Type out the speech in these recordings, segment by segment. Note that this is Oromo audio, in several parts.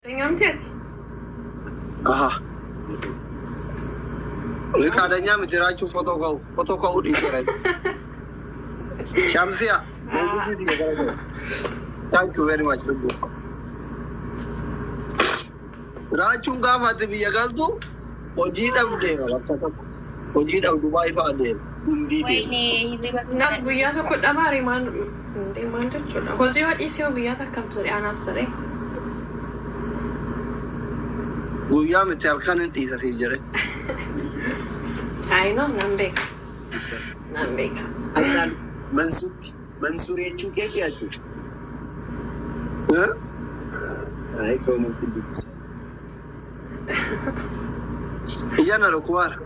نعمتي لك هذا نعم تراجع فوتوكو دي تراجع شمسية thank you very much راجعون قام هذا بيجالدو وجيد أبو ديما وجيد أبو دبي فادين ويني نعم بيجاتو كل أماري ما تجونا هو زي واحد إيشيو بيجاتا كم تري أنا بتري ويا متأكد أنت إذا تيجري أي نعم نعم أجل منصور يشوف كيف يشوف هاي كونت تلبس يانا لوكوار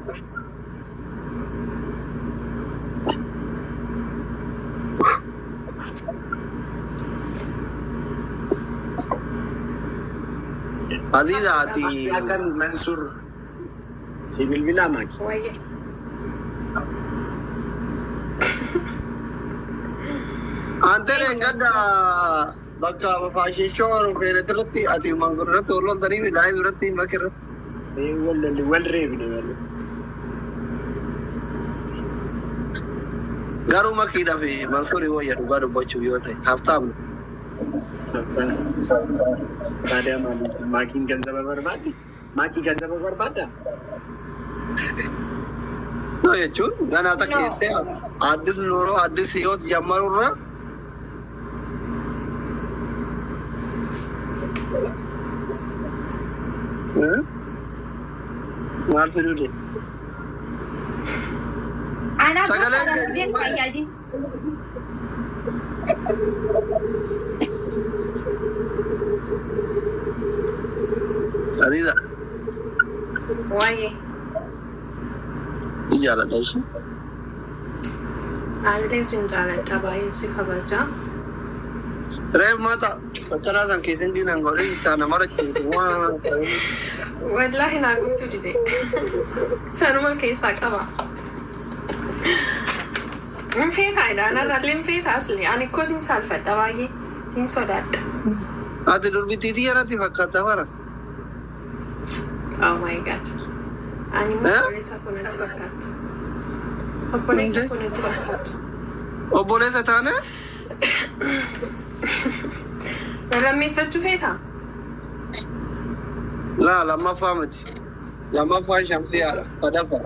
هذه ذاتي أكن منصور سيبل بلا ماك أنت رنجدا بكا فاشي شور وفي ترتي أتي منصور رت ورلو دري بلاي ورتي ما كرت إيه ولا ريبني ولا غارو ما كيدا في منصور هو يروح غارو بچو يوتي هفتام ada makin ganza berbadi makin ganza berbada no ya chun gana tak kete adis noro adis yot jamarura mar firu de أنا بس أنا فيادين Adida. Why? Ijala daishi. Alde sunjala tabai sikabaja. Rev mata. Patara san kesen din angore ta namara chwa. Wallahi na gutu dide. Sanuma ke sakaba. في فايدة أنا رلين في تاسلي أنا كوزين سالفة دواجي هين صدات. هذا دور بتيجي أنا تفكر تفكر. Oh my god. أنا ما بقولي سكونة تفكر. أبغى سكونة تفكر. أبغى تتانة؟ لما يفتشوا فيها. لا لما فهمت. لما فهم شمسية على تدفع.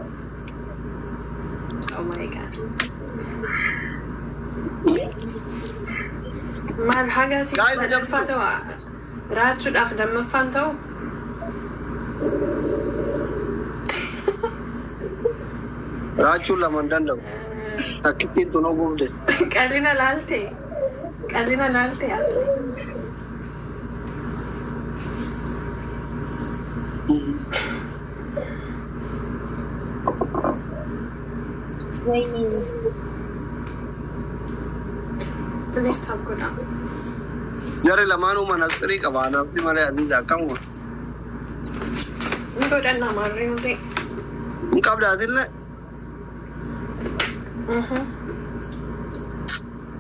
Oh my god. ما الحاجة سيدنا فاتوا راتشو الأفضل ما فانتوا راتشو لمن دندو تكتين تونو بوده كالينا لالتي أصلي ويني Please stop go down. Jare lamanu manastri kawana apni mare adida kamwa. Go down na marre ute. Inkab dadil le.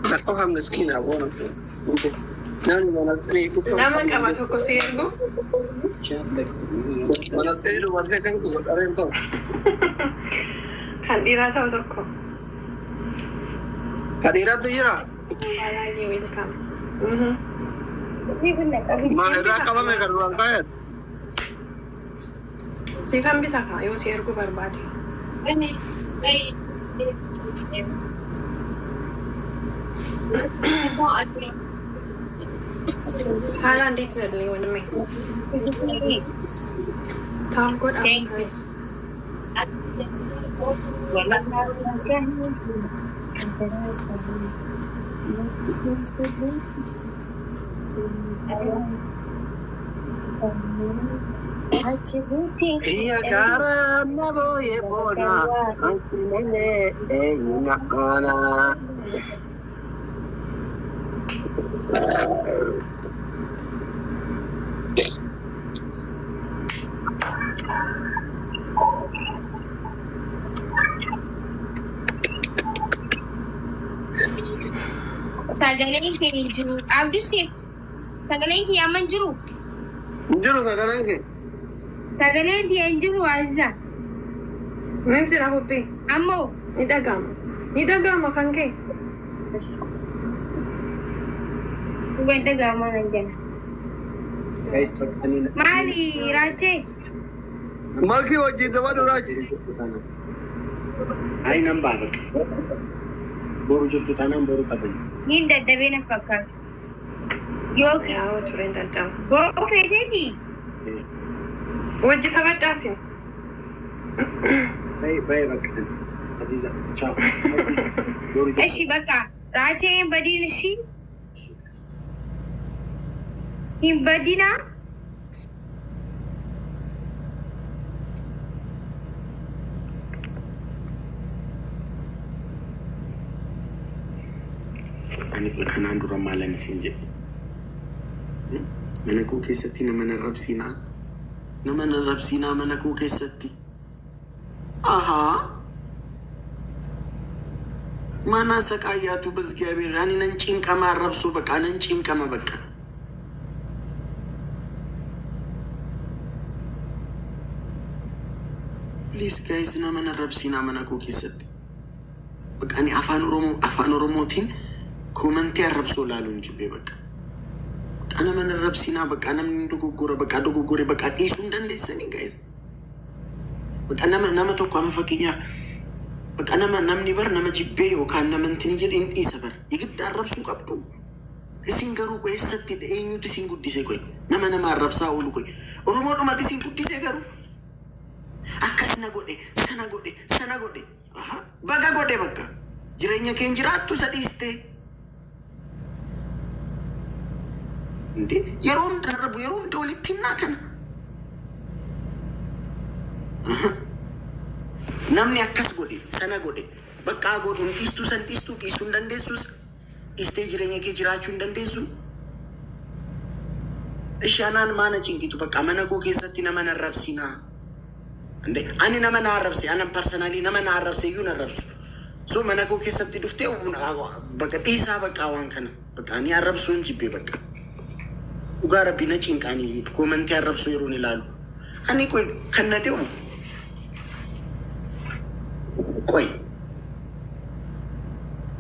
Nakko ham miskin abo na. Nani manastri ko. Lama kama thoko sirgo. Manastri do barse kan ko are to. Khandira chau thoko. Kadira to ira. You welcome. Mahera kama me karuan kaya. Sifam भी था यो शेयर को बर्बादी साला डेट नडली वन में top good up price Iya karena boye bona anti nene nyakana. Sagaling ke jiru. Abdu sih. Sagaling ke yaman jiru. Jiru sagaleen kee. Sagaleen di enjiru azza. Min jira hubbi. Ammo. Ni dhaga'ama kan kee. Gwen dhaga'ama nan jala. Guys, kanina. Maali Raachee. Makii wajjin tapha Raachi. Ay nan baabak. Boru jirtu taanaan boru taphayi. Hin daddabee na fakkaatu. Yookiin Yaa tureen dadhabu. boo feeteeti. Wajji taphadhaasin. Baay'ee bakka Aziza. Ciao. Boru jirtu. Eshi bakka Raachee hin badiin ishii. Hin badinaa. Ani kanaan dura maalan isin jedhe. Mana koo keessatti nama narrabsinaa. Nama narrabsinaa mana koo keessatti. Ahaa. Mana saqaayaatu በእግዚአብሔር ani nan cinqama arrabsoo baqa nan cinqama baqa. Please guys nama narrabsinaa mana koo keessatti. Baqa ani afaan Oromootiin komantii arrabsoo laaluun jibbee baqa. Ana mana narrabsinaa baqa namni dogoggore baqa dhiisuu hin dandeessanii guys. Baqa nama tokko amma fakkeenyaaf baqa namni bar nama jibbee yookaan nama intini jedhe hin dhiisa bar. Yigidda arrabsuu qabdu. Isin garuu eessatti eenyutu isin guddise qoy. Nama arrabsaa oolu qoy. Oromoodhumatti isin guddise garuu. Akkas na godhe, sana godhe. Baga godhe bakka. Jireenya keen jiraattu isa dhiiste. Yeroo hunda arrabu, yeroo hunda walitti himnaa kana. Namni akkas godhe, sana godhe. Bakka godhuun dhiistuu san dhiistuu hin dandeessus. Dhiistee jireenya kee jiraachuu hin dandeessu. Ishaanaan maana cinqitu bakka mana koo keessatti nama narrabsinaa. Ani nama na arrabse, anan personally nama na arrabse iyyuu narrabsu. So mana koo keessatti dhuftee bakka dhiisaa bakka waan kana. Bakka ani arrabsuu hin jibbee bakka. Dhugaa rabbii na cinqaanii komantii arrabsuu yeroo ilaalu. Ani qoy kan na deemu. Qoy.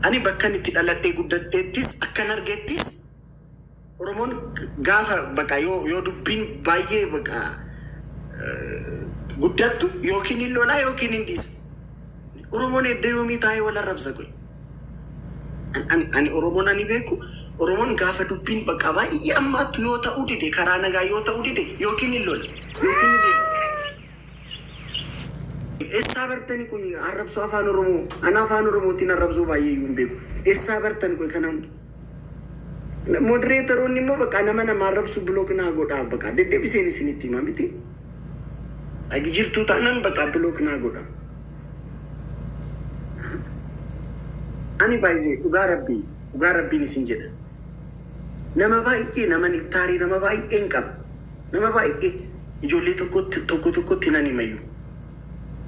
Ani bakka itti dhaladhee guddadheettis akkan argeettis Oromoon gaafa bakka yoo dubbiin baay'ee bakka guddattu yookiin hin lolaa yookiin hin dhiisa. Oromoon edda yoomii taa'ee wal arrabsa qoy. Ani Oromoon ani beeku Oromoon gaafa dubbiin bakka baay'ee ammaattu yoo ta'uu dide karaa nagaa yoo ta'uu dide yookiin hin lola yookiin hin deema. Eessaa bartanii qoy arrabsuu afaan Oromoo ana afaan Oromootiin arrabsuu baay'ee iyyuu hin beeku. Eessaa bartan qoy kanaan modereetoroonni immoo bakka nama arrabsu bilooknaa godhaa bakka deddeebiseen isinitti himaa miti. Agi jirtu taanaan bakka bilooknaa godha. Ani baay'ee dhugaa rabbiin isin jedha. Nama baay'ee nama nittaarii nama baay'ee hin qabu. Nama baay'ee ijoollee tokkotti nan himayyuu.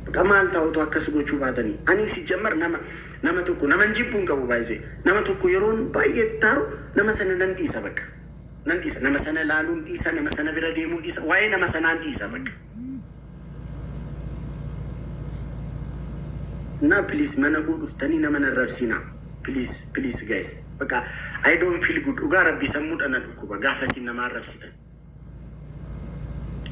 Bakka maal ta'utu akkas gochuu baatanii. Ani si jammar nama tokko nama jibbuu hin qabu baay'ee. Nama tokko yeroon baay'ee taaru nama sana nan dhiisa bakka. Nan dhiisa nama sana laaluun dhiisa nama sana bira deemuun dhiisa waa'ee nama sanaan dhiisa bakka. Na please mana koo dhuftanii nama narrabsinaa. Please guys. Bakka I don't feel good. Dhugaa rabbii sammuudha na dhukkuba gaafa isin nama arrabsitan.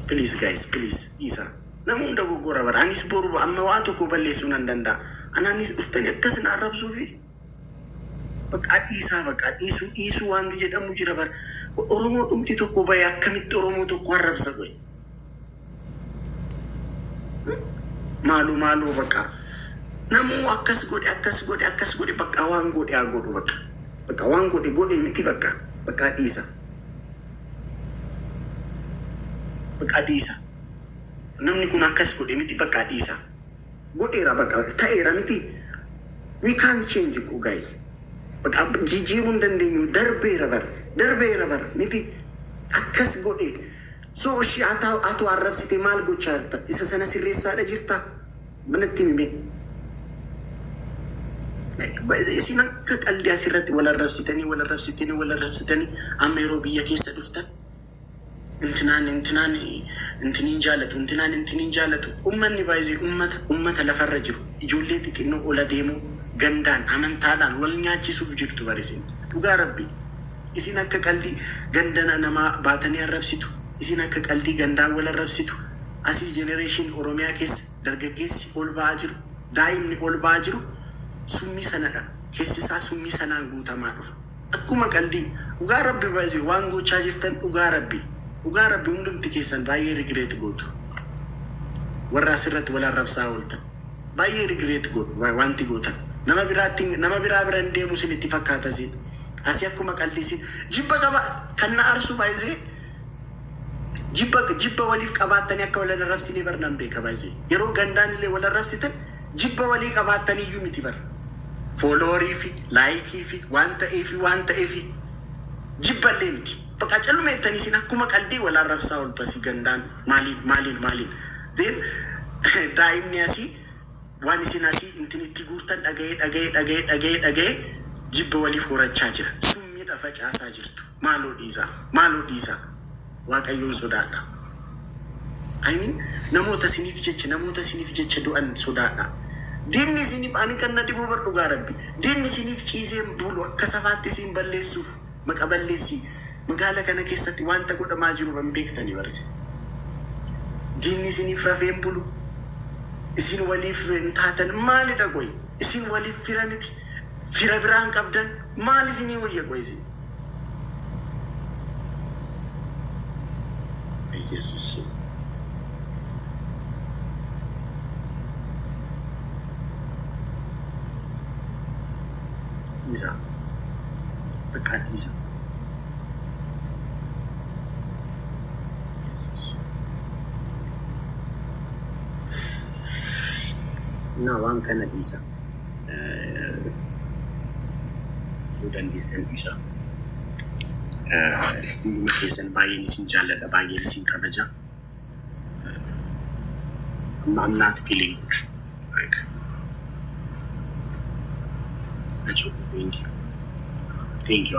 Please guys, please isa. Nama hunda goggora bara. Anis boru amma waa tokko balleessuu nan danda'a. Anaanis dhuftanii akkas na arrabsuufi. Bakka dhiisuu wanti jedhamu jira bara. Oromoo dhumti tokko bahee akkamitti Oromoo tokko arrabsa qoy. Maaluu bakka. Namu akkas godhe bakka waan godhe haa godhu bakka. Bakka waan godhe miti bakka. Bakka dhiisa. Bakka dhiisa. Namni kun akkas godhe miti bakka dhiisa. Godheera bakka ta'eera miti. We can't change it guys. Bakka jijjiiruu hin dandeenyu darbeera bar miti akkas godhe. So ishii atu arrabsite maal gochaa jirta? Isa sana sirreessaadha jirta? Manatti himee. Isin akka qalbii asirratti wal arrabsitanii amma yeroo biyya keessa dhuftan intiniin jaalatu ummanni baay'ee ummata lafarra jiru ijoollee xixinnoo ola deemuu gandaan amantaadhaan wal nyaachisuuf jirtu barisin dhugaa rabbi isin akka qalbii gandana namaa baatanii arrabsitu isin akka qalbii gandaan wal arrabsitu asii jenereeshin oromiyaa keessa dargaggeessi ol ba'aa jiru daa'imni ol ba'aa jiru summii sanadha keessi isaa summii sanaan guutamaa dhufa akkuma qalbii dhugaa rabbi baay'ee waan gochaa jirtan dhugaa rabbi hundumti keessan baay'ee regret gootu warra asirratti wal arrabsaa ooltan baay'ee regret gootu wanti gootan nama biraa biraan deemu isinitti fakkaata siin asii akkuma qallisin jibba qaba kan na arsu baay'ee jibba waliif qabaattanii akka wal arrabsinii barnaan beeka baay'ee yeroo gandaan illee wal arrabsitan jibba walii qabaattanii iyyuu miti bar fooloorii fi laayikii fi waan ta'eefi jibba illee miti bakka calmeettanii isin akkuma qalbii wal arrabsaa ooltu asii gandaan maaliin then daa'imni asii waan isin asii intinitti guurtan dhaga'ee jibba waliif horachaa jira summiidha facaasaa jirtu maaloo dhiisaa waaqayyoon sodaadha namoota isiniif jecha du'an sodaadha diinni isiniif ani kan na dhibu bar dhugaa rabbi diinni isiniif ciiseen bulu akka safaatti isin balleessuuf maqa balleessii magaala kana keessatti wanta godhamaa jiru ban beektanii barsi diinni isiniif rafeen bulu isin waliif hin taatan maalidha qoy isin waliif fira miti fira biraan qabdan maal isinii wayya qoy isin Yesus Isa bekat Isa na waan kana Isa dan desan Isa keessan baay'een isin jaalladha baay'een isin kabaja I'm not feeling good like thank you